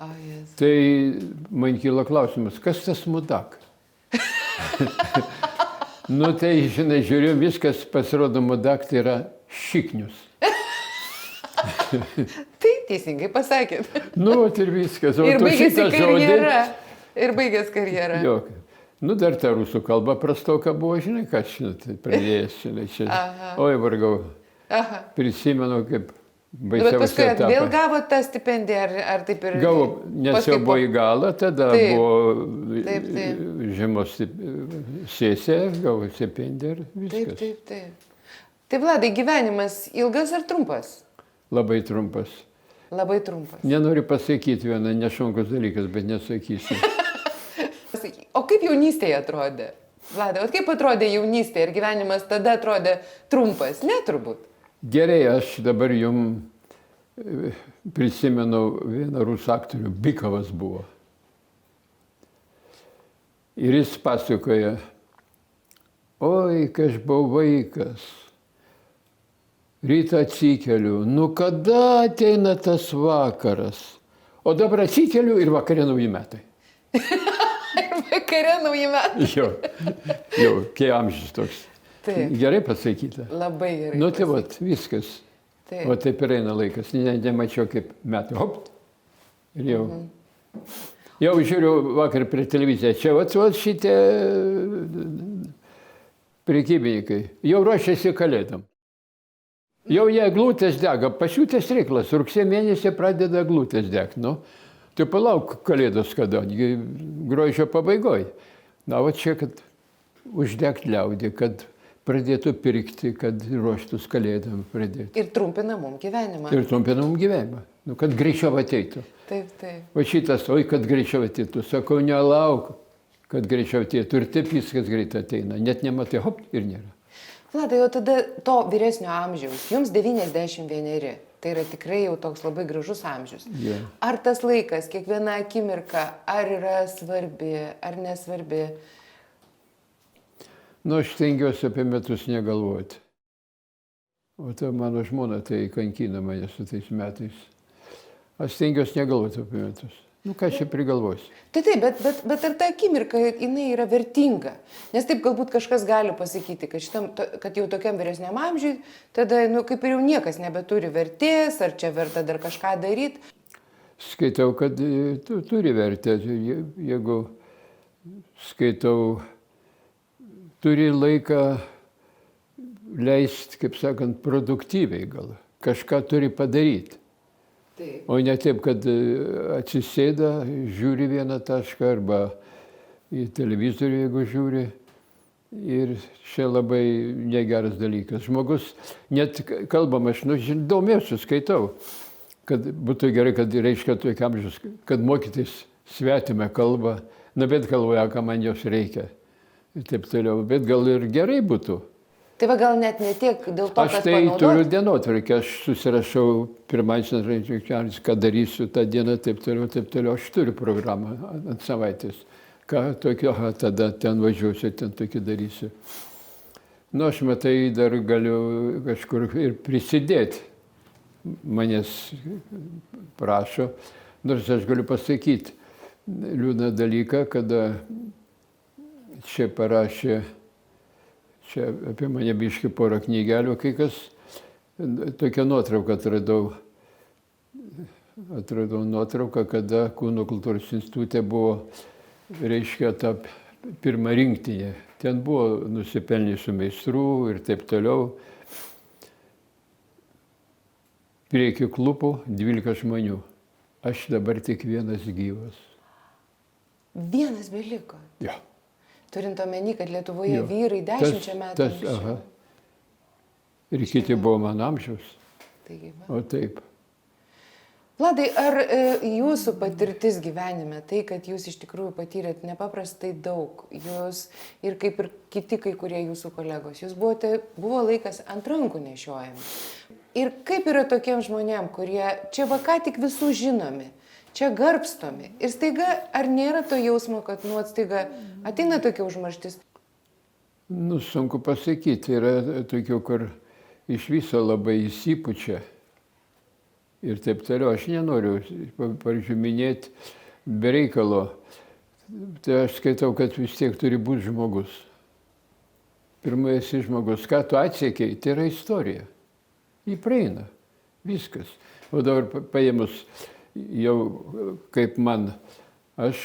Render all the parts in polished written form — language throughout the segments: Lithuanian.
Jėzus. Tai man kyla klausimas, kas tas mudak? Nu tai, žinai, žiūriu, viskas pasirodo mudak, tai yra šiknius. Tai teisingai pasakėt. Nu, ir viskas. O Ir tu baigėsi šitą žodį... karjerą. Ir baigės karjerą. Jo. Nu, dar ta rusų kalba prastoka buvo, žinai, ką žinai, pradėjęs, žinai, čia. Aha. Oi, vargau. Aha. Prisimenu, kaip Bet paskui baisiausia vėl etapą. gavo tą stipendiją, ar taip ir... Gavau, nes paskui jau buvo į galą, tada Taip. buvo Taip. žemos sesija, gavau stipendiją ir viskas. Taip. Tai Vladai, gyvenimas ilgas ar trumpas? Labai trumpas. Labai trumpas. Nenoriu pasakyti vieną nešvankus dalykas, bet nesakysiu. O kaip jaunystėje atrodė? Vladai, o kaip atrodė jaunystėje? Ir gyvenimas tada atrodė trumpas? Ne turbūt. Gerai, aš dabar jums prisimenu vieną rusų aktorių, Bykovas buvo. Ir jis pasakoja, oi, kai aš buvau vaikas, rytą atsikeliu, nu kada ateina tas vakaras? O dabar atsikeliu ir vakare nauji metai. Ir vakare nauji metai. Jau, kai amžius toks. Taip. Gerai pasakyta. Labai gerai. Nu tai vat, viskas. Taip. O taip ir eina laikas. Nemačiau kaip metai. Hop. Ir jau. Jau žiūriu vakar prie televiziją. Čia vat šitie prekybininkai. Jau ruošiasi kalėdam. Jau jie eglutės dega. Pasiūtęs reiklas. Rugsėjo mėnesį pradeda eglutės degti. Nu, tai palauk kalėdos kada. Gruodžio pabaigoj. Na, va čia, kad uždegti liaudį, kad pradėtų pirkti, kad ruoštus kalėdam pradėti. Ir trumpina mum gyvenimą. Ir trumpina mum gyvenimą. Nu, kad greičiau ateitų. Taip. Va šitas, oi, kad greičiau ateitų. Sakau, nelauk, kad greičiau ateitų. Ir taip viskas greit ateina. Net nematai, hop, ir nėra. Vladai, o tada to vyresnio amžiaus, jums 91. Tai yra tikrai jau toks labai gražus amžius. Yeah. Ar tas laikas, kiekviena akimirka, ar yra svarbi, ar nesvarbi? Nu, aš stengiuosi apie metus negalvoti. O ta mano žmona tai kankina mane su tais metais. Aš stengiuosi negalvoti apie metus. Nu, ką čia prigalvosi? Tai taip, bet ar ta akimirka, jinai yra vertinga? Nes taip galbūt kažkas gali pasakyti, kad jau tokiam vyresniam amžiui, tada, nu, kaip ir jau niekas nebeturi vertės, ar čia verta dar kažką daryti. Skaitau, kad turi vertę. Jeigu skaitau, turi laiką leisti, kaip sakant, produktyviai gal. Kažką turi padaryti. Taip. O ne taip, kad atsisėda, žiūri vieną tašką arba į televizorių, jeigu žiūri. Ir čia labai negeras dalykas. Žmogus, net kalbam, aš domėsiu, skaitau, kad būtų gerai, kad reiškia tokia amžius, kad mokytis svetimą kalbą, na bet galvoja, ką man jos reikia. Ir taip toliau, bet gal ir gerai būtų. Tai va gal net ne tiek dėl to, Aš kad tai panaudot. turiu dienotvarkę, aš susirašau pirmadienį, ką darysiu tą dieną, taip toliau, aš turiu programą ant savaitės. Ką tokio, tada ten važiuosiu, ten tokį darysiu. Nu, aš matai, dar galiu kažkur ir prisidėti. Manęs prašo, nors aš galiu pasakyti liūdną dalyką, kada čia parašė, čia apie mane biškį porą knygelių, kai kas, tokią nuotrauką atradau nuotrauką, kada Kūno kultūros institute buvo, reiškia, ta pirma rinktinė. Ten buvo nusipelniusių meistrų ir taip toliau. Priekių klubų 12 žmonių. Aš dabar tik vienas gyvas. Vienas beliko. Jo. Turint omeny, kad Lietuvoje Jo. vyrai 10 metų. Aha. Ir kiti buvo mano amžiaus. Taigi, va. O taip. Vladai, ar jūsų patirtis gyvenime, tai, kad jūs iš tikrųjų patyrėt nepaprastai daug, jūs ir kaip ir kiti kai kurie jūsų kolegos, jūs buvo laikas ant rankų nešiojami. Ir kaip yra tokiem žmonėm, kurie čia va ką tik visų žinomi, čia garbstomi. Ir staiga, ar nėra to jausmo, kad staiga ateina tokia užmarštis? Nu, sunku pasakyti. Yra tokių, kur iš viso labai įsipučia. ir taip toliau. Aš nenoriu, pavyzdžiui, minėti be reikalo. Tai aš skaitau, kad vis tiek turi būti žmogus. Pirmai esi žmogus. Ką tu atsiekiai, tai yra istorija. Jį praeina. Viskas. O dabar paėmus jau kaip man, aš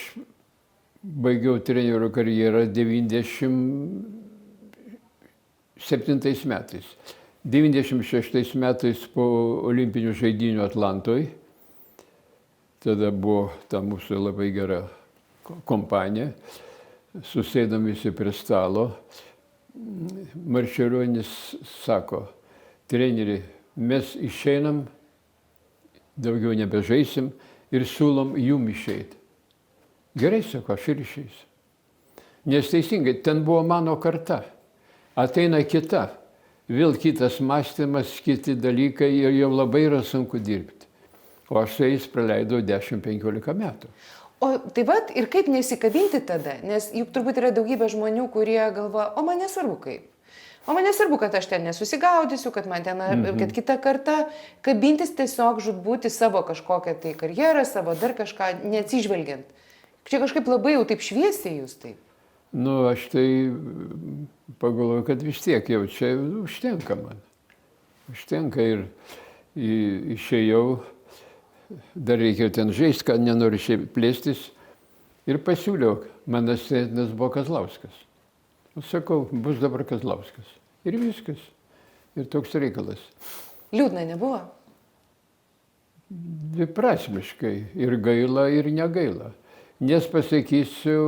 baigiau trenerio karjerą 97 metais. 96 metais po olimpinių žaidynių Atlantoje, tada buvo ta mūsų labai gera kompanija, susėdam visi prie stalo. Maršerionis sako, treneri, mes išeinam, daugiau nebežaisim ir siūlom jum išeiti. Gerai, sako, aš ir išeisiu. Nes teisingai, ten buvo mano karta. Ateina kita, vėl kitas mąstymas, kiti dalykai ir jau labai yra sunku dirbti. O aš su jais praleidau 10-15 metų. O tai vat, ir kaip nesikabinti tada, nes juk turbūt yra daugybė žmonių, kurie galvoja, o man nesvarbu kaip. O man nesvarbu, kad aš ten nesusigaudysiu, kad man ten, kad kita karta, kabintis tiesiog žudbūti savo kažkokią tai karjerą, savo dar kažką, neatsižvelgiant. Čia kažkaip labai jau taip šviesiai jūs taip. Nu, aš tai pagalvoju, kad vis tiek jau čia užtenka man. Užtenka ir išėjau, dar reikėjo ten žaisti, kad nenoriu šiaip plėstis. Ir pasiūliau, man asistentinas buvo Kazlauskas. Sakau, bus dabar Kazlauskas. Ir viskas. Ir toks reikalas. Liūdna nebuvo? Dviprasmiškai. Ir gaila, ir negaila. Nes pasakysiu,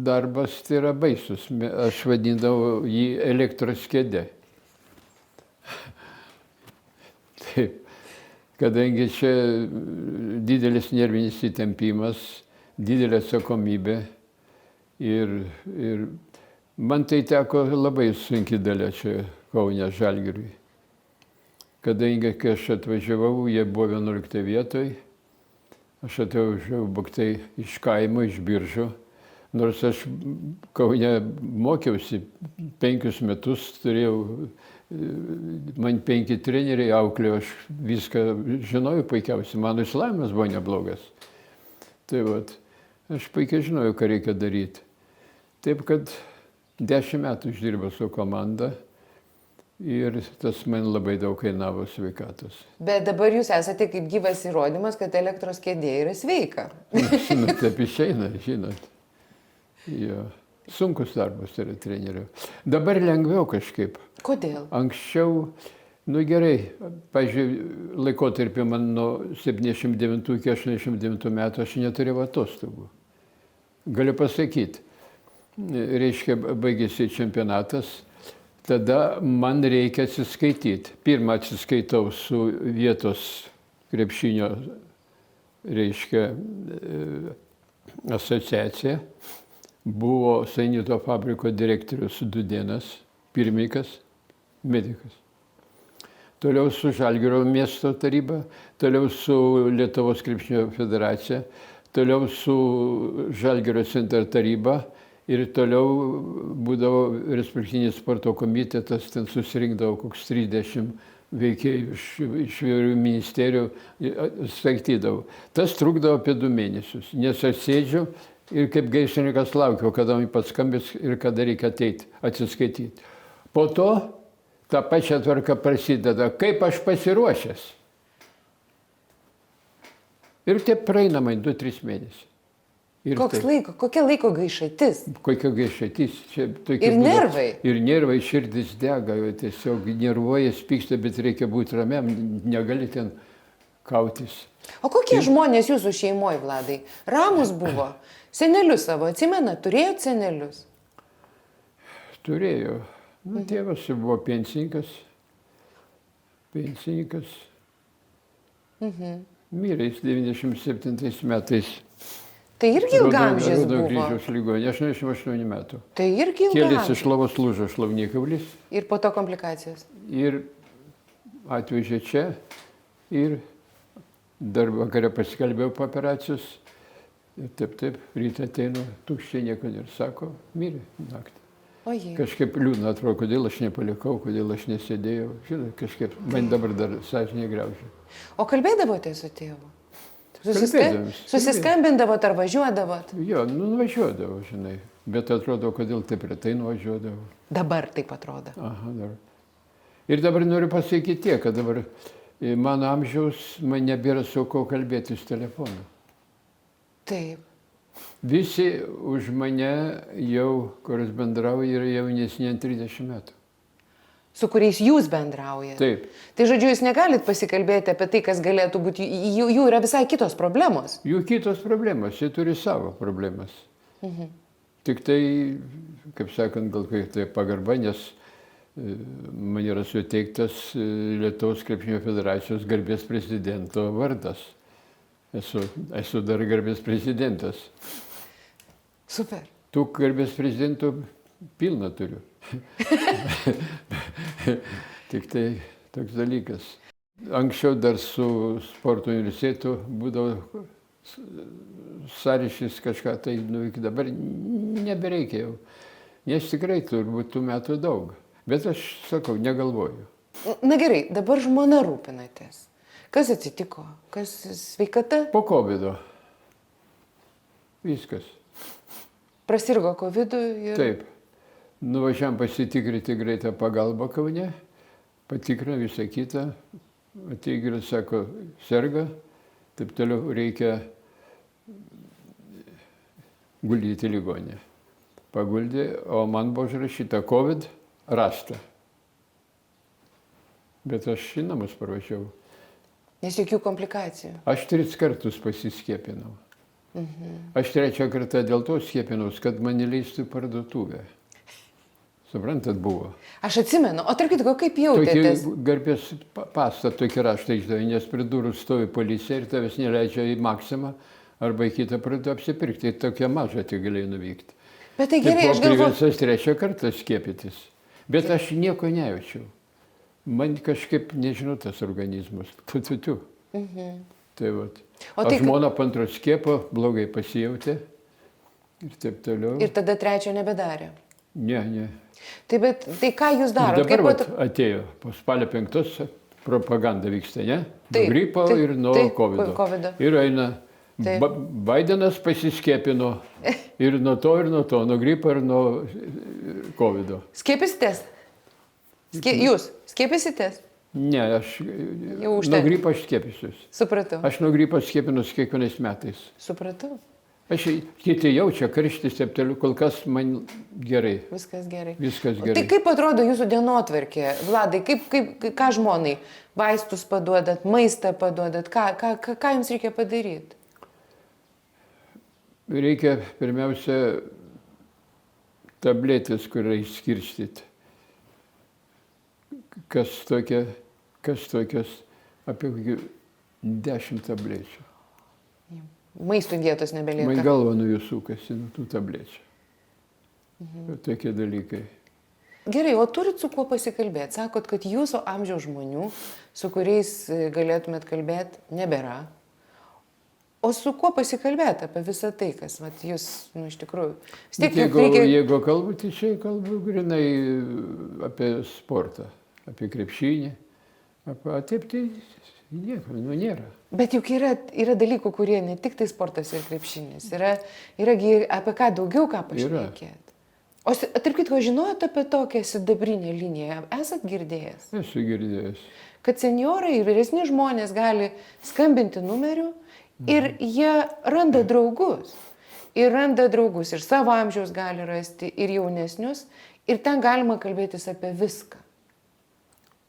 darbas tai yra baisus. Aš vadindavau jį elektros kėdė. Taip. Kadangi čia didelis nervinis įtempimas, didelė atsakomybė ir man tai teko labai sunki dalia čia Kaune Žalgiriui. Kadangi kai aš atvažiavau, jie buvo 11 vietoj, aš atvažiavau baktai iš kaimo, iš Biržų, nors aš Kaune mokiausi 5 metus, turėjau, man 5 treneriai auklėjo, aš viską žinojau puikiausiai, mano išsilavinimas buvo neblogas. Tai vat, aš puikiai žinojau, ką reikia daryti. Taip, kad 10 metų išdirbau su komanda ir tas man labai daug kainavo sveikatos. Bet dabar jūs esate kaip gyvas įrodymas, kad elektros kėdė yra sveika. Nu, taip išeina, žinot. Jo. Sunkus darbas yra trenerio. Dabar lengviau kažkaip. Kodėl? Anksčiau, nu gerai, pavyzdžiui, laikotarpį man nuo 79 iki 89 metų aš neturėjau atostogų. Galiu pasakyti, reiškia, baigėsi čempionatas, tada man reikia atsiskaityti. Pirmą atsiskaitau su vietos krepšinio, reiškia, asociacija. Buvo Sainito fabriko direktorius Dudėnas, pirmininkas, medikas. Toliau su Žalgirio miesto taryba, toliau su Lietuvos krepšinio federacija, toliau su Žalgirio centro taryba ir toliau būdavo Respublikinis sporto komitetas, ten susirinkdavo koks 30 veikėjų iš įvairių ministerijų, skaitydavo. Tas trukdavo apie 2 mėnesius, nes aš sėdžiu ir kaip gaisrininkas laukiau, kada man pats skambės ir kada reikia ateiti, atsiskaityti. Po to ta pačia tvarka prasideda, kaip aš pasiruošęs. Ir taip praeina man 2-3 mėnesiai. Ir koks laiko, kokia laiko gaišatis? Kokia gaišatis. Ir nervai. Ir nervai, širdis dega, tiesiog nervuojas, pyksta, bet reikia būti ramiam, negali ten kautis. O kokie žmonės jūsų šeimoje, Vladai? Ramus buvo? Senelius savo, atsimena, turėjot senelius? Turėjau. Nu, tėvas buvo pensininkas. Mirė jis 97 metais. Tai irgi ilgamžis buvo. Raudonojo kryžiaus ligoninė, 88 metų. Tai irgi ilgamžis. Kėlėsi iš lovos lūžo šlaunikaaulis. Ir po to komplikacijos. Ir atvežė čia ir dar vakare paskelbėjau po operacijos. Ir taip, ryte ateina, tuščiai nieko ir sako, mirė naktį. Ojei. Kažkaip liūdna atrodo, kodėl aš nepalikau, kodėl aš nesėdėjau. Žinot, kažkaip man dabar dar sąžinė graužia. O kalbėdavote su tėvu? Kalbėdavom. Susiskambindavot ar važiuodavot? Jo, nuvažiuodavau, žinai. Bet atrodo, kodėl taip retai nuvažiuodavau. Dabar taip atrodo. Aha, dar. Ir dabar noriu pasakyti tiek, kad dabar mano amžiaus man nebėra su ko kalbėtis telefonu. Taip. Visi už mane jau, kuris bendrauja, yra jaunesni ant 30 metų. Su kuriais jūs bendraujate. Taip. Tai žodžiu, jūs negalit pasikalbėti apie tai, kas galėtų būti, jų yra visai kitos problemos. Jų kitos problemos, jie turi savo problemas. Tik tai, kaip sakant, gal kaip tai pagarba, nes man yra suteiktas Lietuvos krepšinio federacijos garbės prezidento vardas. Esu dar garbės prezidentas. Super. Tų garbės prezidentų pilną turiu. Tik tai toks dalykas. Anksčiau dar su sporto universitetu būdavo sąryšis kažką tai nuveikti. Dabar nebereikia jau. Nes tikrai turbūt tų metų daug. Bet aš sakau, negalvoju. Na gerai, dabar žmona rūpinatės. Kas atsitiko? Kas sveikata? Po COVID-o. Viskas. Prasirgo COVID-u ir... Taip. Nuvažiavam pasitikrinti greitą pagalbą Kaune. Patikrino visą kitą. Ateigirė sako, serga. Taip toliau reikia guldyti ligoninę. Paguldė, o man buvo užrašyta COVID rasta. Bet aš į namus parvažiavau. Nes jokių komplikacijų. Aš 3 kartus pasiskiepinau. Aš 3 kartą dėl to skiepinaus, kad mane leistų į parduotuvę. Suprantat, buvo. Aš atsimenu, o tarp kitko, kaip jautėtės? Tokį garbės pastą, tokį raštą išdavė, nes prie durų stovi policija ir tavęs neleidžia į Maksimą arba į kitą parduotuvę apsipirkti. Tai tokia maža tik galėjai nuvykti. Bet tai gerai, aš galvoju... Priversas 3 kartą skiepytis. Bet aš nieko nejaučiau. Man kažkaip, nežinau, tas organizmas. Tu. Tai vat. tai žmona po antro skiepo blogai pasijautė ir taip toliau. Ir tada 3 nebedarė. Ne. Tai ką jūs darote? Dabar vat, atėjo, po spalio 5 propaganda vyksta, ne? Taip, Nuo gripo ir nuo COVID-o. Ir eina, Baidenas pasiskiepino ir nuo to, nuo gripo ir nuo COVID-o. Skiepysitės? Jūs skiepysitės? Ne, aš nuo gripo aš skiepysiuos. Supratau. Aš nuo gripo skiepinus kiekvienais metais. Supratau. Kiti jaučia karštis, taip toliau, kol kas man gerai. Viskas gerai. Viskas gerai. Tai kaip atrodo jūsų dienotvarkė? Vladai, ką žmonai? Vaistus paduodat, maistą paduodat? Ką jums reikia padaryti? Reikia pirmiausia tabletės, kurią išskirstyti. Kas tokias, apie 10 tablečių. Maistų vietos nebelieka. Man galva nuo jų sukasi, nuo tų tablečių. Tokie dalykai. Gerai, o turit su kuo pasikalbėti? Sakot, kad jūsų amžiaus žmonių, su kuriais galėtumėt kalbėti, nebėra. O su kuo pasikalbėti apie visą tai, kas jūs, iš tikrųjų... Jeigu kalbu, tai čia kalbu grinai apie sportą, apie krepšinį. Taip tai nieko, nėra. Bet juk yra dalykų, kurie ne tik tai sportas ir krepšinis. Yra apie ką daugiau ką pašnekėti. O tarp kitko, žinojot apie tokią sidabrinę liniją? Esat girdėjęs? Esu girdėjęs. Kad senjorai ir vyresni žmonės gali skambinti numeriu ir jie randa draugus. Ir randa draugus, ir savo amžiaus gali rasti, ir jaunesnius. Ir ten galima kalbėtis apie viską.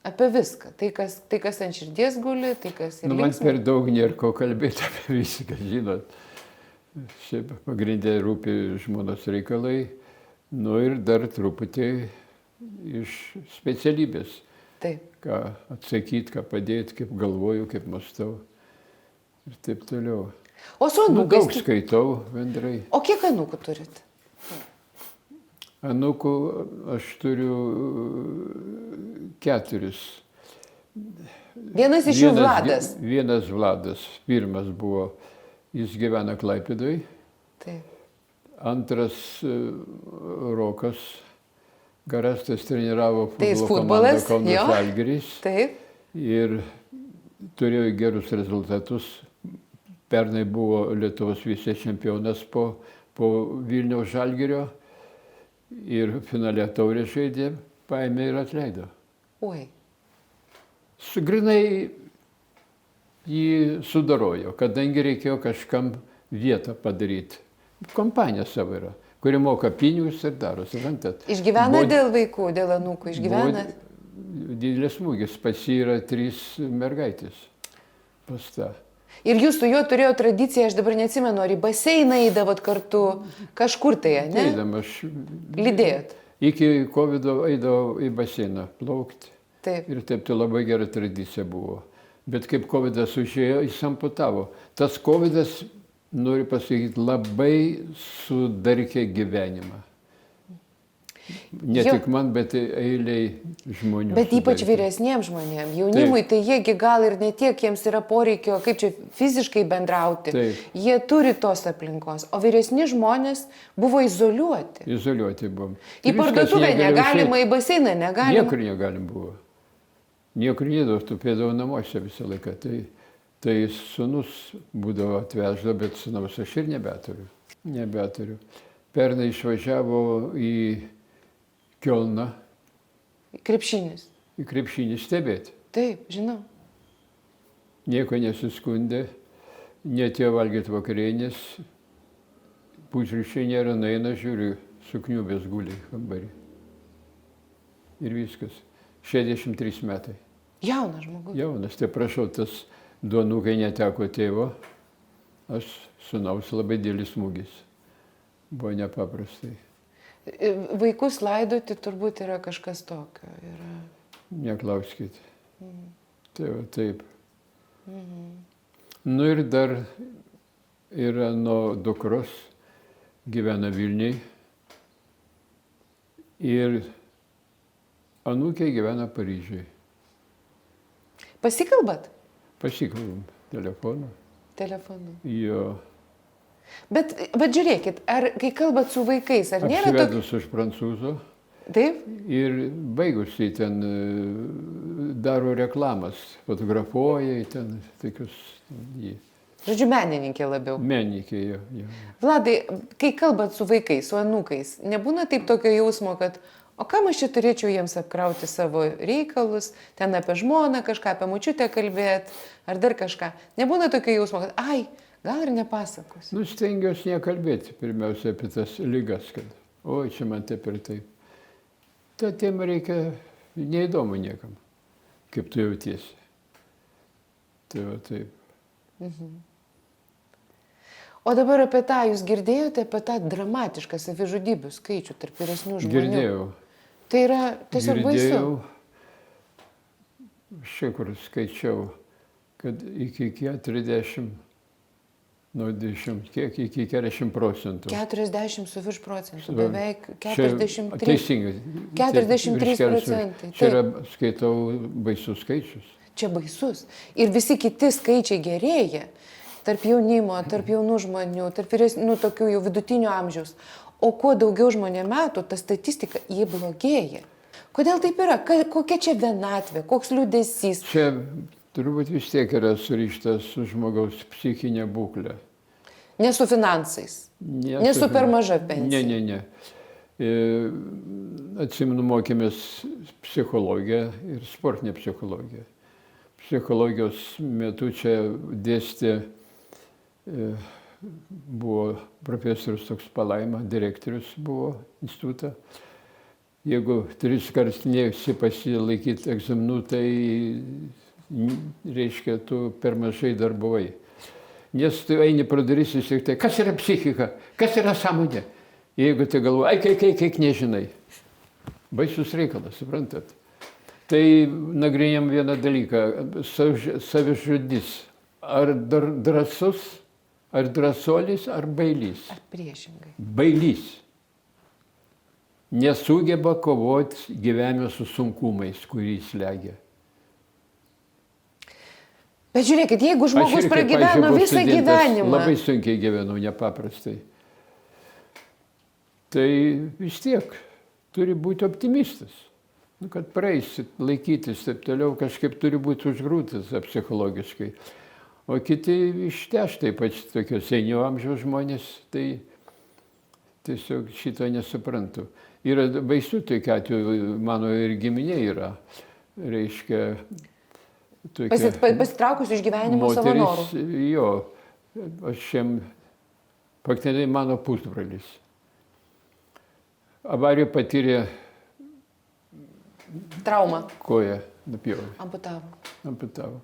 Apie viską. Tai, kas ant širdies guli, tai kas ir linksma. Man per daug nėra ko kalbėti apie viską, žinot. Šiaip pagrindė rūpi žmonos reikalai. Ir dar truputį iš specialybės. Taip. Ką atsakyti, ką padėti, kaip galvoju, kaip mąstau. Ir taip toliau. O su anūkais? Daug skaitau bendrai. O kiek anūkų turit? Anūkų aš turiu 4. Vienas iš jų Vladas. Vienas Vladas. Pirmas buvo, jis gyvena Klaipėdoj. Taip. Antras Rokas Garastas treniravo futbolas, Kauno Žalgiris. Taip. Ir turėjo gerus rezultatus. Pernai buvo Lietuvos vicečempionas po Vilniaus Žalgirio ir finale taurės žaidė, paėmė ir atleido. Oi. Grinai jį sudarojo, kadangi reikėjo kažkam vietą padaryti. Kompanija savo yra, kuri moka pinigus ir daro, suprantat. Išgyvena dėl vaikų, dėl anūkų, išgyvena? Didelis smūgis, pas jį yra 3 mergaitės. Pas tą. Ir jūs su juo turėjo tradiciją, aš dabar neatsimenu, ar į baseiną eidavot kartu, kažkur tai, ne? Eidama, aš Lydėjot. iki COVID eidavau į baseiną plaukti. Taip. Ir taip tai labai gera tradicija buvo. Bet kaip COVIDas užėjo, jis amputavo. Tas COVIDas, noriu pasakyti, labai sudarkė gyvenimą. Ne tik man, bet eiliai žmonių. Bet ypač sudarkė. vyresniems žmonėms, jaunimui, tai jiegi gal ir ne tiek jiems yra poreikio, kaip čia fiziškai bendrauti. Taip. Jie turi tos aplinkos, o vyresni žmonės buvo izoliuoti. Izoliuoti buvom. Į parduotuvę negalima, į baseiną negalima. Niekur negalim buvo. Niekur neįdavo, tupėdavo namuose visą laiką. Tai sūnus būdavo atvežda, bet sūnaus aš ir nebeturiu. Pernai išvažiavo į Kielną, Krepšinis. į krepšinį stebėti. Taip, žinau. Nieko nesiskundė, netėjo valgyti vakarienės, pusryčiai nėra, nueina, žiūriu, sukniubės guli kambarį. Ir viskas. 63 metai. Jaunas žmogus. Jaunas, tai prašau, tas duonukai neteko tėvo, aš sūnaus labai didelis smūgis. Buvo nepaprastai. Vaikus laidoti turbūt yra kažkas tokio. Neklauskit. Tai va, taip. Nu ir dar yra nuo dukros, gyvena Vilniui. Ir anūkė gyvena Paryžiui. Pasikalbat? Pasikalbam telefonu. Telefonu. Jo. Bet žiūrėkit, ar kai kalbat su vaikais, ar nėra tokių... Apsivedus iš prancūzų. Taip? Ir baigusiai ten daro reklamas, fotografuoja, ten tokius... Žodžiu, menininkė labiau. Menininkė, jo. Vladai, kai kalbat su vaikais, su anūkais, nebūna taip tokio jausmo, kad o kam aš čia turėčiau jiems apkrauti savo reikalus, ten apie žmoną kažką, apie močiutę kalbėti, ar dar kažką. Nebūna tokio jausmo, kad ai, gal ir nepasakos. Nu, stengiuosi nekalbėti pirmiausia apie tas ligas, kad oi, čia man taip ir taip. Ta tema reikia, neįdomu niekam, kaip tu jautiesi. Tai va taip. O dabar apie tą, jūs girdėjote apie tą dramatišką savižudybių skaičių tarp vyresnių žmonių? Girdėjau. Tai yra tiesiog baisu. Šiek kur skaičiau, kad iki 40, nuo 20, kiek, iki 40%. 40 su virš procentų, beveik Čia 43. Teisingai. 43%. Čia yra, skaitau, baisus skaičius. Čia baisus. Ir visi kiti skaičiai gerėja. Tarp jaunimo, tarp jaunų žmonių, tarp tokių jau vidutinio amžiaus. O kuo daugiau žmonė metų, ta statistika jie blogėja. Kodėl taip yra? Kokia čia vienatvė, koks liūdesys? Čia turbūt vis tiek yra surištas su žmogaus psichinė būklė. Ne su finansais. Ne su per maža pensija. Ne. Atsimenu, mokėmės psichologiją ir sportinę psichologiją. Psichologijos metu čia dėstė, buvo profesorius toks Palaima, direktorius buvo institutą. Jeigu 3 kartus neįsi pasilaikyti egzaminų, tai reiškia, tu per mažai darbovai. Nes tu eini pro duris ir sakai, kas yra psichika, kas yra sąmonė. Jeigu tai galvoji, kiek nežinai. Baisus reikalas, suprantat. Tai nagrinėjom vieną dalyką, savižudys. Ar drąsus, ar drąsuolis, ar bailys. Ar priešingai. Bailys. Nesugeba kovoti gyvenime su sunkumais, kurį slegia. Bet žiūrėkit, jeigu žmogus pragyveno visą gyvenimą. Labai sunkiai gyvenau, nepaprastai. Tai vis tiek turi būti optimistas. Nu, kad praeisit, laikytis, taip toliau, kažkaip turi būti užgrūtas psichologiškai. O kiti išteš, taip pat tokios senio amžiaus žmonės, tai tiesiog šito nesuprantu. Yra baisių tokių atvejų, mano ir giminė yra, reiškia, tokia Pasitraukus iš gyvenimo savo norų. Jo, aš šiam, paktenai mano pusbrolis. Avariją patyrė Trauma. koją, nupjovė. Amputavo.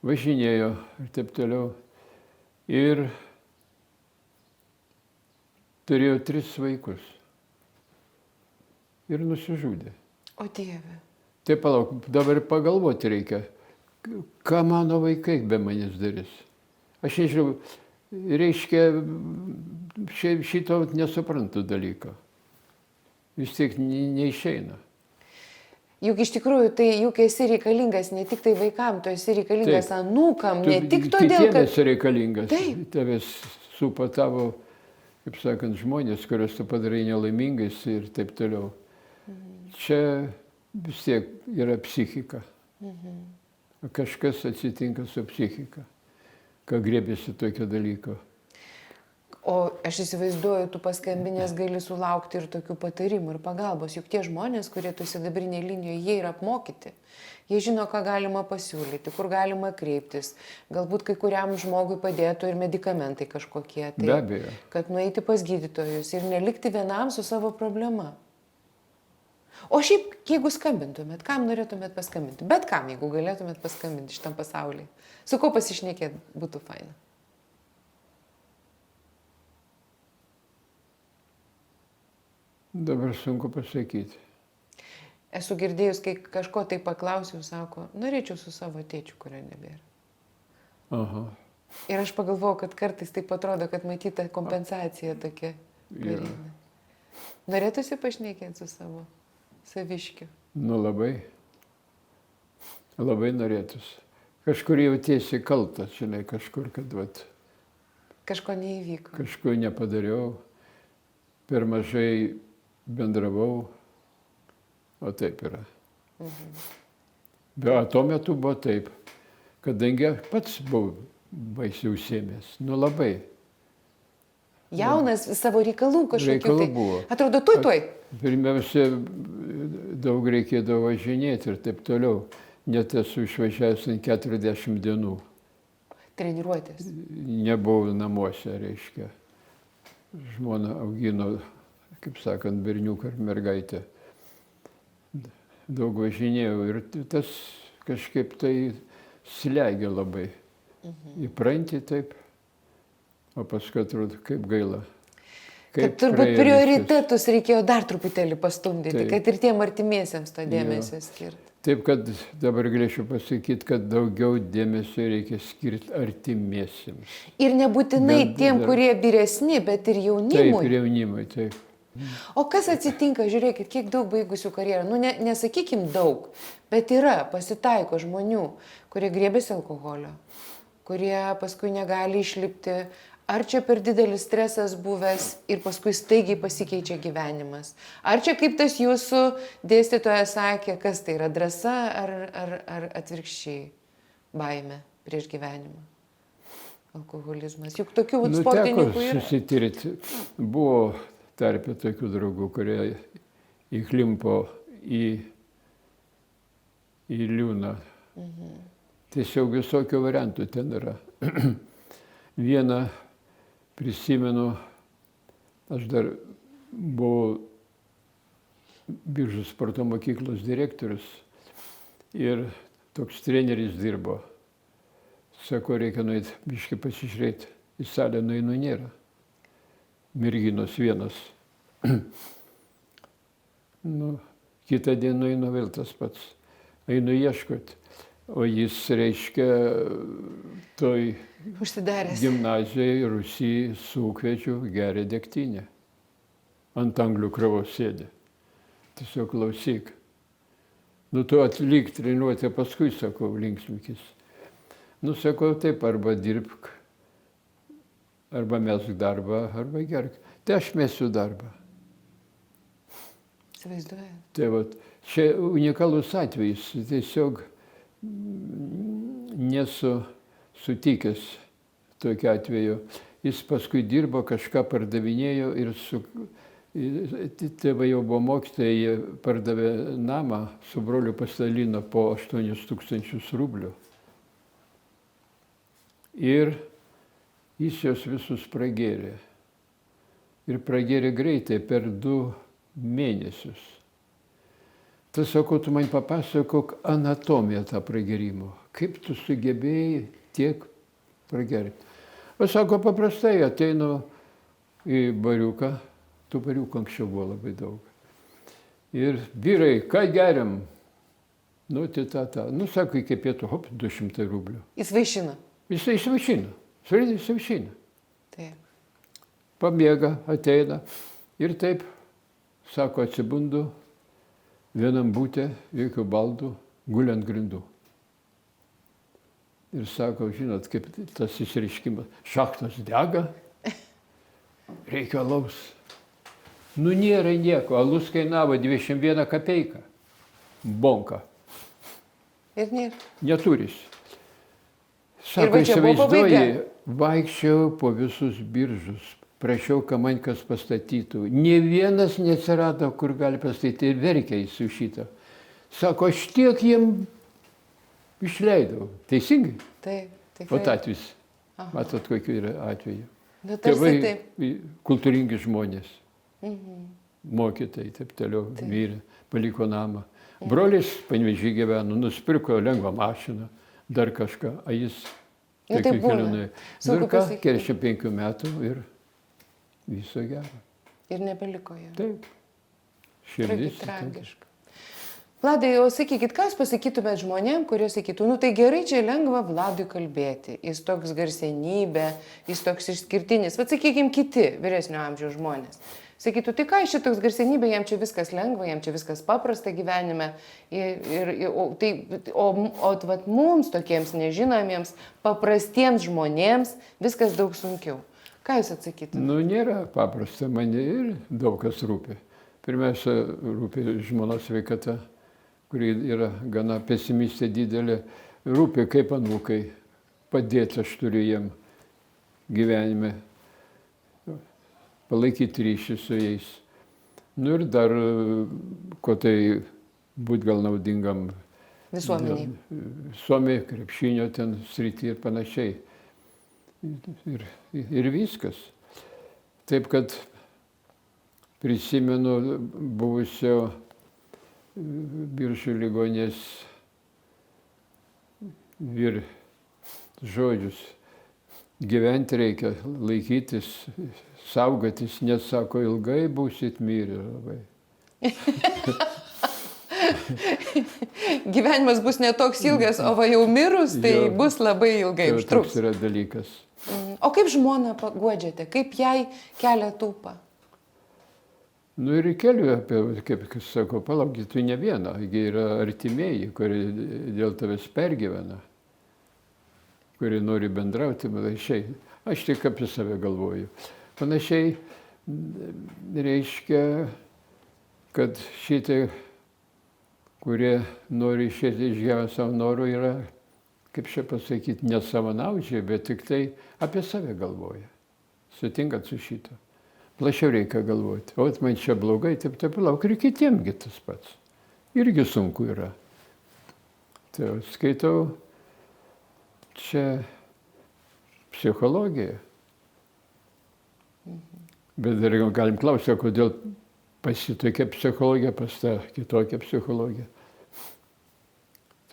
Važinėjo ir taip toliau. Ir turėjo 3 vaikus. Ir nusižudė. O Dieve. Tai palauk, dabar pagalvoti reikia, ką mano vaikai be manęs darys. Aš nežinau, reiškia, šito nesuprantu dalyko. Vis tiek neišeina. Juk iš tikrųjų, tai juk esi reikalingas ne tik tai vaikam, tu esi reikalingas anūkam, ne tik todėl, kad... Kitiems esi reikalingas. Taip. Tavęs supa tavo, kaip sakant, žmonės, kuriuos tu padarai nelaimingais ir taip toliau. Čia vis tiek yra psichika. Kažkas atsitinka su psichika, ką grėbėsi tokio dalyko. O aš įsivaizduoju, tu paskambinės gali sulaukti ir tokių patarimų ir pagalbos. Juk tie žmonės, kurie tu sidabrinėje linijoje, jie yra apmokyti. Jie žino, ką galima pasiūlyti, kur galima kreiptis. Galbūt kai kuriam žmogui padėtų ir medikamentai kažkokie. Tai, Be abejo. Kad nueiti pas gydytojus ir nelikti vienam su savo problema. O šiaip, jeigu skambintumėt, kam norėtumėt paskambinti? Bet kam, jeigu galėtumėt paskambinti šitam pasaulyje? Su kuo pasišnekėt būtų faina? Dabar sunku pasakyti. Esu girdėjus, kai kažko tai paklausiau, sako, norėčiau su savo tėčiu, kurio nebėra. Aha. Ir aš pagalvojau, kad kartais taip atrodo, kad matyta kompensacija tokia. Jo. Norėtųsi pašnekėti su savo saviškiu? Nu labai. Labai norėtųsi. Kažkur jautiesi kaltas, žinai, kažkur, kad vat, Kažko neįvyko. kažko nepadariau, per mažai bendravau, o taip yra. Bet tuo metu buvo taip, kadangi aš pats buvau baisiai užsiėmęs, nu labai. Jaunas savo reikalų kažkokių. Reikalų buvo. Atrodo, tuoj. Pirmiausia, daug reikėdavo važinėti ir taip toliau. Net esu išvažiavęs 40 dienų. Treniruotės. Nebuvau namuose, reiškia. Žmona augino, kaip sakant, berniuką ar mergaitę. Daug važinėjau ir tas kažkaip tai slegia labai. Įpranti taip, o paskui atrodo, kaip gaila. Kad turbūt prioritetus reikėjo dar truputėlį pastumdyti, Taip. kad ir tiem artimiesiems to dėmesio skirti. Taip, kad dabar galėčiau pasakyti, kad daugiau dėmesio reikia skirti artimiesiems. Ir nebūtinai tiem, kurie vyresni, bet ir Taip, jaunimui. ir jaunimui, taip. O kas atsitinka, žiūrėkit, kiek daug baigusių karjerą. Nu, nesakykim daug, bet yra, pasitaiko žmonių, kurie grėbėsi alkoholio, kurie paskui negali išlipti. Ar čia per didelis stresas buvęs ir paskui staigiai pasikeičia gyvenimas? Ar čia kaip tas jūsų dėstytojas sakė, kas tai yra drąsa ar atvirkščiai baimė prieš gyvenimą? Alkoholizmas. Juk tokių sportininkų yra. Susitirti. Buvo tarp tokių draugų, kurie įklimpo į liūną. Tiesiog visokių variantų ten yra. Vieną prisimenu, aš dar buvau Biržų sporto mokyklos direktorius ir toks treneris dirbo. Sako, reikia nueiti biškį pasižiūrėti. Į salę nueinu nėra. Merginos vienas. Nu, kitą dieną einu vėl tas pats. Einu ieškoti. O jis reiškia toj Užsidaręs. gimnazijai Rusijai sukviečiu geria degtinę. Ant anglių krovos sėdė. Tiesiog klausyk. Nu, tu atlik treniruotę, paskui, sakau, linksmikis. Nu, sakau, taip, arba dirbk, arba mesk darbą, arba gerk. Tai aš mesiu darbą. Įsivaizduoju. Tai vat, čia unikalus atvejis, tiesiog nesu sutikęs tokiu atveju. Jis paskui dirbo, kažką pardavinėjo ir tėvai jau buvo mokytojai, jie pardavė namą, su broliu pasidalino po 8 000 rublių. Ir jis juos visus pragėrė. Ir pragėrė greitai, per 2 mėnesius. Tai sako, tu man papasakok anatomiją tą pragėrimo. Kaip tu sugebėjai tiek pragerti? O sako, paprastai ateinu į bariuką, tų bariukų anksčiau buvo labai daug. Ir vyrai, ką geriam? Nu, nu, sako, iki pietų, hop, 200 rublių. Jis vaišina. Jis įsivaišina, surėdė įsivaišina. Taip. Pabėga, ateina ir taip, sako, atsibundu vienam būte, jokių baldų, guli ant grindų. Ir sako, žinot, kaip tas išreiškimas, šachtos dega, reikia alaus. Nu, nėra nieko, alus kainavo 21 kapeiką, bonka. Ir nėra. Neturis. Ir Sako, va čia buvo pabaiga. vaikščiau po visus biržus, prašiau, ką man kas pastatytų. Nė vienas neatsirado, kur gali pastatyti, ir verkia jis už šitą. Sako, aš tiek jiem išleidau. Teisingai? Taip, tikrai. O atvejs. Matot, kokiu yra atveju. Nu, tarsi Tėvai taip. kultūringi žmonės, mokytojai, taip toliau, vyrai, paliko namą. Brolis Panevėžy gyveno, nusipirko lengvą mašiną, dar kažką, o jis Nu, taip būna. kelionai. Sunku Ir ką, pasakyti. 45 metų ir viso gero. Ir nebeliko jo. Taip. Širdis. Tragiška. Vladai, o sakykit, ką jūs pasakytumėt žmonėm, kurie sakytų, nu tai gerai, čia lengva Vladui kalbėti, jis toks garsenybė, jis toks išskirtinis, bet sakykime kiti vyresnio amžiaus žmonės. Sakytų, tai ką iš šitoks garsenybė, jam čia viskas lengva, jam čia viskas paprasta gyvenime, o vat mums, tokiems nežinomiems, paprastiems žmonėms, viskas daug sunkiau. Ką jūs atsakytumėte? Nu, nėra paprasta, man ir daug kas rūpi. Pirmiausia, rūpi žmonos sveikata, kuri yra gana pesimistė didelė, rūpi kaip anūkai, padėti aš turiu jiem gyvenime, palaikyti ryšį su jais. Nu ir dar, ko tai būt gal naudingam Visuomeniai. Suomiai, krepšinio ten srity ir panašiai. Ir viskas. Taip, kad prisimenu buvusio Biržų ligonės žodžius. Gyventi reikia, laikytis, saugotis, nes sako, ilgai būsit mirę labai. Gyvenimas bus netoks ilgas, o va jau mirus, tai bus labai ilgai užtruks. Toks yra dalykas. O kaip žmoną paguodžiate, kaip jai kelia tūpą? Nu ir keliu apie, kaip sako, palaukit, tu ne viena, yra artimieji, kurie dėl tavęs pergyvena, kurie nori bendrauti, panašiai. Aš tik apie save galvoju. Panašiai reiškia, kad šitie, kurie nori išėti iš gyvenimo savo norų, yra, kaip čia pasakyti, ne savanaudžiai, bet tik tai apie save galvoja. Sutinkat su šito. Plačiau reikia galvoti. O man čia blogai, taip palauk, ir kitiemgi tas pats. Irgi sunku yra. Tai skaitau, čia psichologija. Bet dar galim klausyti, kodėl pas jį tokia psichologija, pas tą kitokią psichologiją.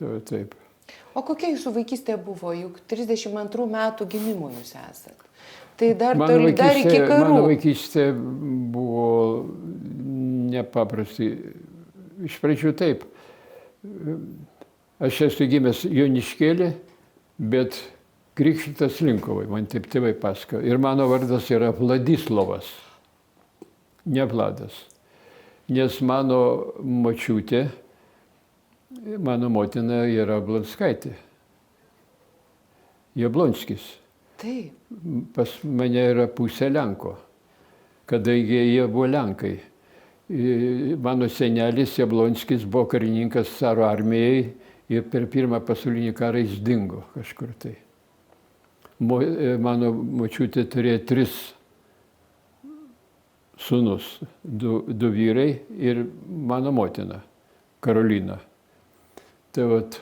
Tai taip. O kokia jūsų vaikystė buvo? Juk 32 metų gimimo jūs esat. Tai dar iki karų. Mano vaikystė buvo nepaprastai. Iš pradžių taip. Aš esu gimęs Joniškėlė, bet krikštytas Linkovai, man taip tėvai pasakojo. Ir mano vardas yra Vladislovas, ne Vladas. Nes mano močiutė, mano motina yra Blonskaitė. Jablonskis. Taip. Pas mane yra pusė Lenko, kadangi jie buvo Lenkai. Mano senelis Jablonskis buvo karininkas caro armijai ir per Pirmą pasaulinį karą jis dingo kažkur tai. Mano močiutė turėjo 3 sūnus, 2 vyrai ir mano motina, Karolina. Tai vat,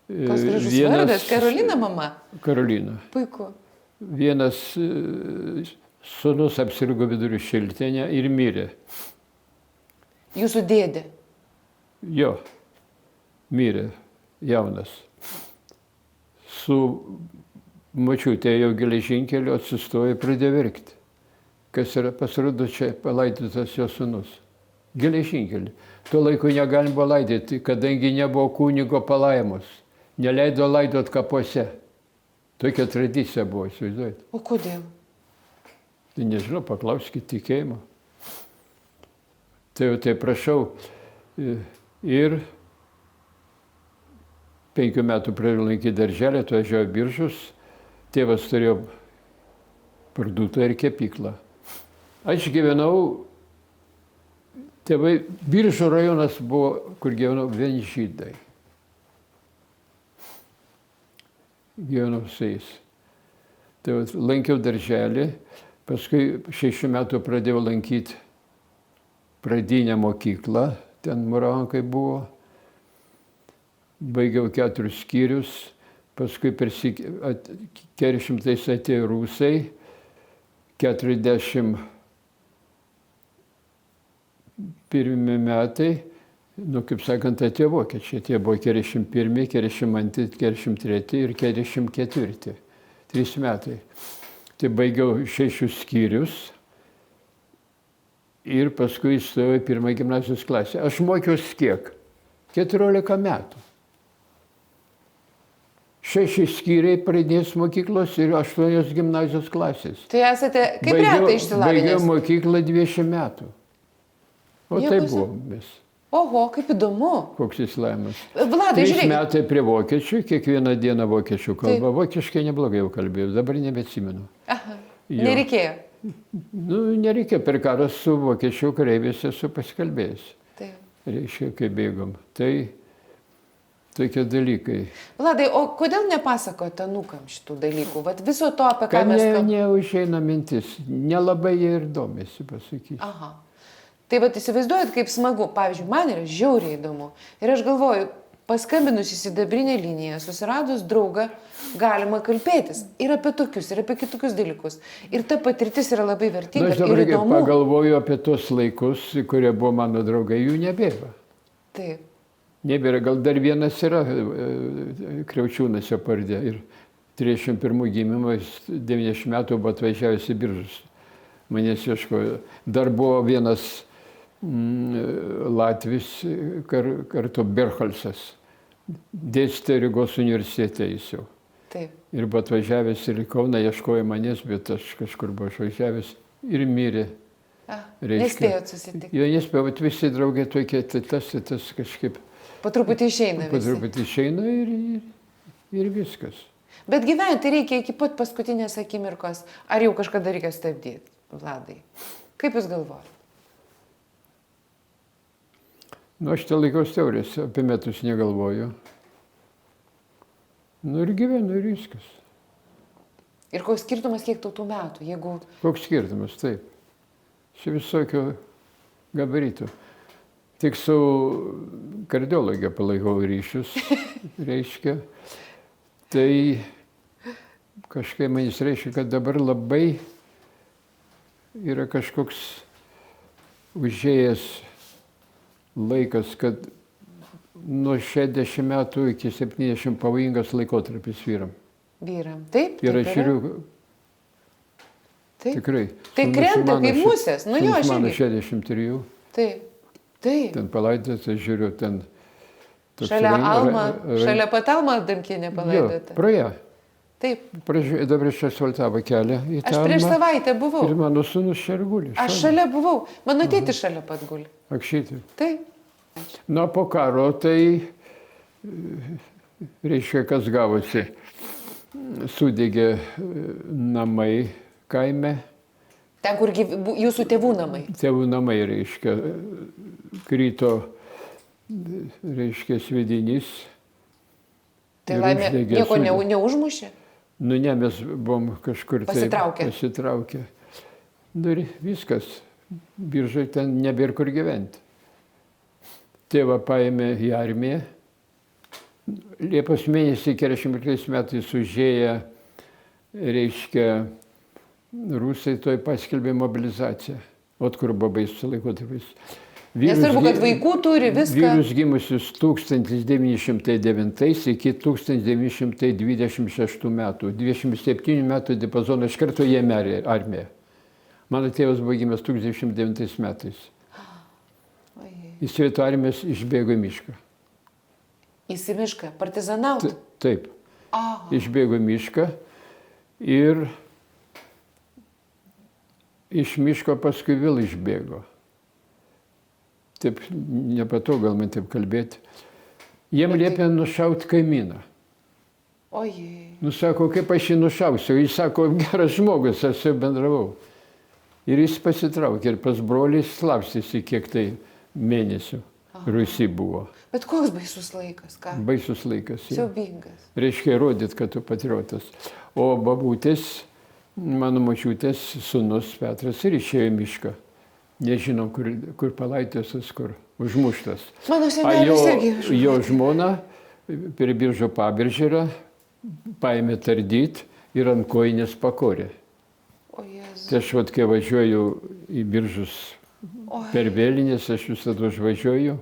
Koks gražus vardas, Karolina mama. Karolina. Puiku. Vienas sūnus apsirgo vidurių šiltenę ir mirė. Jūsų dėdė. Jo, mirė, jaunas. Su močiutė jau geležinkeliu atsistojo ir pradėjo verkti. Kas yra, pasirodo, čia palaidotas jo sūnus. Geležinkelį. Tuo laiku negalim buvo laidoti, kadangi nebuvo kunigo palaimos. Neleido laidot kapuose. Tokia tradicija buvo, įsivaizduojate. O kodėl? Tai nežinau, paklauskit tikėjimo. Tai jau tai prašau. Ir 5 metų pradėjau lankyti darželį, atvažiavo Biržus. Tėvas turėjo parduotuvę ir kepyklą. Aš gyvenau, tėvai, Biržų rajonas buvo, kur gyvenau, vien žydai. Gyvenau su jais. Tai lankiau darželį, paskui 6 metų pradėjau lankyti pradinę mokyklą, ten Muravankai buvo. Baigiau 4 skyrius, paskui per 400 atėjo rusai, 41 metai, kaip sakant, atėjo vokiečiai. Tie buvo 41, 42, 43 ir 44. 3 metai. Tai baigiau 6 skyrius ir paskui įstojau į 1 gimnazijos klasę. Aš mokiausi kiek? 14 metų. 6 skyriai pradinės mokyklos ir 8 gimnazijos klasės. Tai esate kaip retai išsilavinęs? Baigiau mokyklą 20 metų. O tai buvo mes. Oho, kaip įdomu. Koks įsilavinimas. Vladai, 3 žiūrėk. metai prie vokiečių, kiekvieną dieną vokiečių kalba. Vokiškai neblogai jau kalbėjau, dabar nebeatsimenu. Aha, Jo. nereikėjo. Nereikia, per karą su vokiečių kareiviais esu pasikalbėjęs. Taip. Reiškia, kai bėgom. Tai tokie dalykai. Vladai, o kodėl nepasakojate anūkam šitų dalykų? Vat viso to, apie ką Kad mes kalbame. neužeina mintis, nelabai jie ir domisi, pasakyti. Aha. Tai vat įsivaizduojat, kaip smagu. Pavyzdžiui, man yra žiauriai įdomu. Ir aš galvoju, paskambinus į sidabrinę liniją, susiradus draugą, galima kalbėtis. Ir apie tokius, ir apie kitokius dalykus. Ir ta patirtis yra labai vertinga Aš dabar ir įdomu. pagalvoju apie tos laikus, kurie buvo mano draugai, jų nebėra. Taip. Nebėra, gal dar vienas yra, Kriaučiūnas jo pavardė. Ir 31 gimimo, 90 metų buvo atvažiavęs į Biržus. Manęs ieškojo. Dar buvo vienas Latvis, kartu Bercholsas. Dėstė Rygos universitete jis jau. Taip. Ir buvo atvažiavęs ir į Kauną, ieškojo manęs, bet aš kažkur buvau išvažiavęs ir mirė. Nespėjot susitikti. Jo nespėjau, bet visi draugai tokie, tai tas kažkaip... Po truputį išeina Po visi. truputį išeina ir viskas. Bet gyventi reikia iki pat paskutinės akimirkos. Ar jau kažkada reikia stabdyti, Vladai? Kaip jūs galvojate? Aš tai laikausi teorijas, apie metus negalvoju. Ir gyvenu ir viskas. Ir koks skirtumas, kiek tau tų metų? Jeigu... Koks skirtumas, taip. Čia visokio gabaritų. Tik su kardiologija palaikau ryšius, reiškia. Tai kažkaip manis reiškia, kad dabar labai yra kažkoks užėjęs laikas, kad nuo 60 metų iki 70 pavojingas laikotarpis vyram. Vyram. Taip, Ir taip aš yra. žiūriu, Taip. tikrai. Tai Sūnus krenta mano kaip musės. Nu jo, aš mano irgi. 63, Taip. Taip. ten palaidotas, aš žiūriu, ten... toks Šalia Alma, ra- šalia pat Alma Adamkienė Jo, palaidota. praėjo. Taip. Dabar aš asfaltavo kelią į tą Aš prieš Almą. savaitę buvau. Ir mano sūnus čia ir guli. Aš šalia buvau. Mano tėtis šalia pat guli. Akšytė. Taip. Na, po karo tai, reiškia, kas gavosi. Sudegė namai kaime, Ten, kur jūsų tėvų namai. Tėvų namai, reiškia, krito, reiškia, sviedinys. Tai ir laimė, uždegė nieko sudė- neužmušė? Nu ne, mes buvom kažkur pasitraukę. Nu ir viskas. Biržai ten nebėra kur gyventi. Tėvą paėmė į armiją. Liepos mėnesį 45 metais užėję, reiškia, rusai toj paskelbė mobilizaciją. Ot kur buvo baisus laikotarpis. Nesvarbu, kad vaikų turi viską. Vyrus gimusius 1909 iki 1926 metų. 27 metų diapazoną iš karto jėmė armiją. Mano tėvas buvo gimęs 1909 metais. Jis vieto armijos išbėgo į mišką. Į mišką, partizanauti? Taip. Aha. Išbėgo į mišką ir iš miško paskui vėl išbėgo. Taip, nepatogu gal man taip kalbėti. Jiem liepė nušauti kaimyną. Ojei. Nu sako, kaip aš jį nušausiu? Jis sako, geras žmogus, aš su juo bendravau. Ir jis pasitraukė ir pas broliai slapstėsi kiek tai mėnesių. Rusy buvo. Bet koks baisus laikas, ką? Baisus laikas. Ja. Siaubingas. Reiškia įrodyti, kad tu patriotas. O babutės, mano močiutės sūnus Petras ir išėjo į mišką. Nežinom, kur palaidėtas, kur užmuštas. Mano senelis irgi. Jo žmona prie Biržų pabiržėje paėmė tardyt ir ant kojinės pakorė. O Jėzus. Tai aš vat, kai važiuoju į Biržus per vėlinės, aš visada užvažiuoju,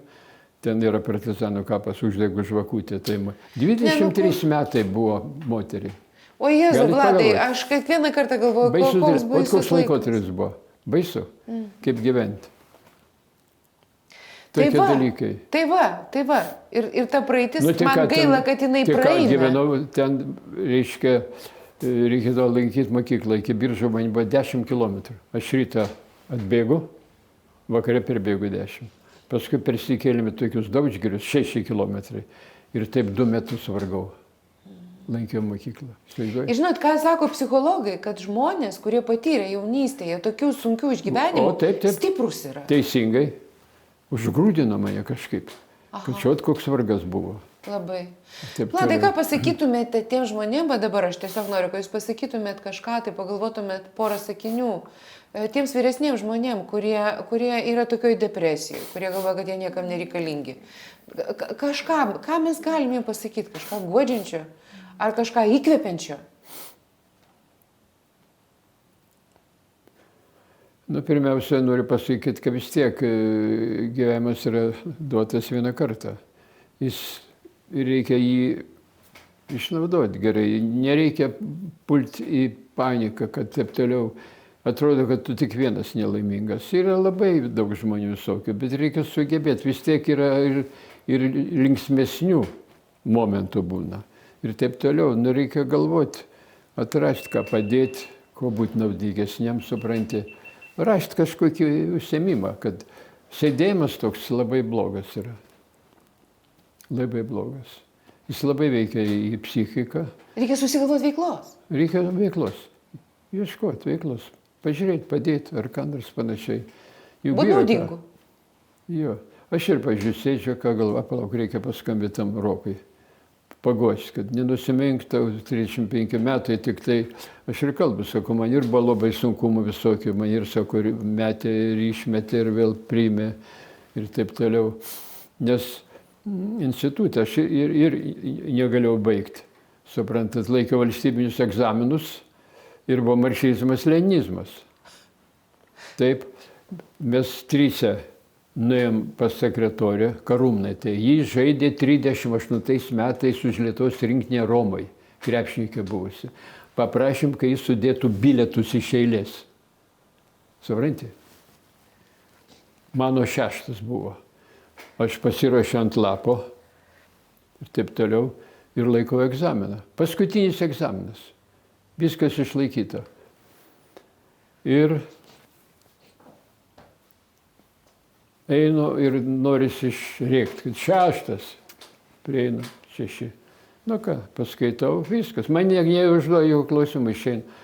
ten yra partizanų kapas, uždegu žvakutę. Tai 23 metai buvo moteriai. O Jėzu, Galit Vladai, pagalvot. aš kiekvieną kartą galvoju, koks Koks baisus laikotarpis laikas. buvo? Baisu. Kaip gyventi. Tai Tokie va, dalykai. tai va. Ir ta praeitis, Nu, tai man ką gaila, ten- kad jinai tai ką, praeina. gyvenau ten, reiškia, reikėdavo lankyti mokyklą. Iki Biržų man buvo 10 km. Aš rytą atbėgu, vakare perbėgu 10. Paskui persikėlėme tokius Daudžgirius, 6 km. Ir taip 2 metus vargau. Lankiau mokyklą. Ir žinot, ką sako psichologai, kad žmonės, kurie patyrė jaunystėje tokių sunkių išgyvenimų, O, taip. stiprus yra. Teisingai. Užgrūdino mane kažkaip. Kad čia koks vargas buvo. Labai. Taip Vladai, toliau. ką pasakytumėte tiem žmonėm, bet dabar aš tiesiog noriu, kad jūs pasakytumėt kažką, tai pagalvotumėt porą sakinių. Tiems vyresniems žmonėm, kurie yra tokioj depresijoje, kurie galvoja, kad jie niekam nereikalingi. Kažką, ką mes galime pasakyti, kažką guodžiančio ar kažką įkvepiančio? Nu, pirmiausia, noriu pasakyti, kad vis tiek gyvenimas yra duotas vieną kartą. Reikia jį išnaudoti gerai. Nereikia pulti į paniką, kad taip toliau. Atrodo, kad tu tik vienas nelaimingas. Yra labai daug žmonių visokių, bet reikia sugebėti. Vis tiek yra ir linksmesnių momentų būna. Ir taip toliau. Nu, reikia galvoti, atrasti, ką padėti, ko būti naudingesniam, supranti. Rasti kažkokį užsiėmimą, kad sėdėjimas toks labai blogas yra. Labai blogas. Jis labai veikia į psichiką. Reikia susigalvoti veiklos. Reikia veiklos. Ieškoti veiklos. Pažiūrėti, padėti ar ką nors panašiai. Būt naudingu. Jo. Aš ir, pažiūrėjau, sėdžiu, ką galvoju, palauk, reikia paskambinti tam Rokai. Pagošti, kad nenusimenktų 35 metai, tik tai aš ir kalbu, sakau, man ir buvo labai sunkumų visokių, man ir, sakau, metė ir išmetė ir vėl priėmė ir taip toliau. Nes institutą aš ir negalėjau baigti. Suprantat, laikiau valstybinius egzaminus ir buvo marksizmas, leninizmas. Taip, mes trysia nuėjom pas sekretorę Karumnaitę. Ji žaidė 38 metais už Lietuvos rinktinę Romoj, krepšininkė buvusi. Paprašėm, kai jis sudėtų bilietus iš eilės. Supranti? Mano 6 buvo. Aš pasiruošiu ant lapo ir taip toliau ir laikau egzaminą. Paskutinis egzaminas. Viskas išlaikyta. Ir einu ir norisi išrėkti, kad 6, prieinu 6. Nu ką, paskaitau, viskas. Man neužduoja jau klausimų išeina.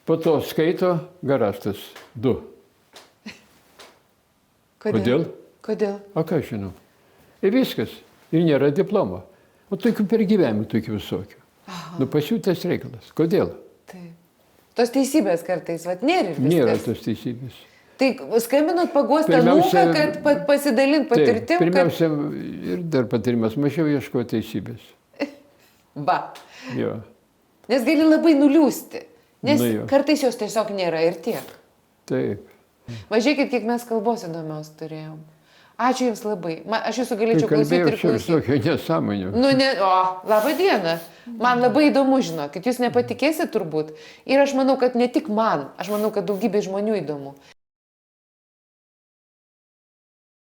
Po to skaito garastas 2. Kodėl? Kodėl? O ką žinau. Ir viskas. Ir nėra diplomo. O tokių per gyvenimą, tokių visokių. Nu, pasiūtas reikalas. Kodėl? Taip. Tos teisybės kartais, vat nėra ir viskas. Nėra tos teisybės. Tai skambinot paguostą Pirmiausia- Luką, kad pasidalint patirtim, Taip, pirmiausia, ir dar patarimas, mažiau ieško teisybės. Va. Jo. Nes gali labai nuliūsti. Nes Nu jo. kartais jos tiesiog nėra ir tiek. Taip. Važiuokit, kiek mes kalbos įdomios turėjom. Ačiū Jums labai. Aš Jūsų galėčiau klausyti Kalbėjau ir čia klausyti. visokių nesąmonių. Nu, ne, laba diena. Man labai įdomu, žinokit, Jūs nepatikėsit turbūt. Ir aš manau, kad ne tik man, aš manau, kad daugybė žmonių įdomu.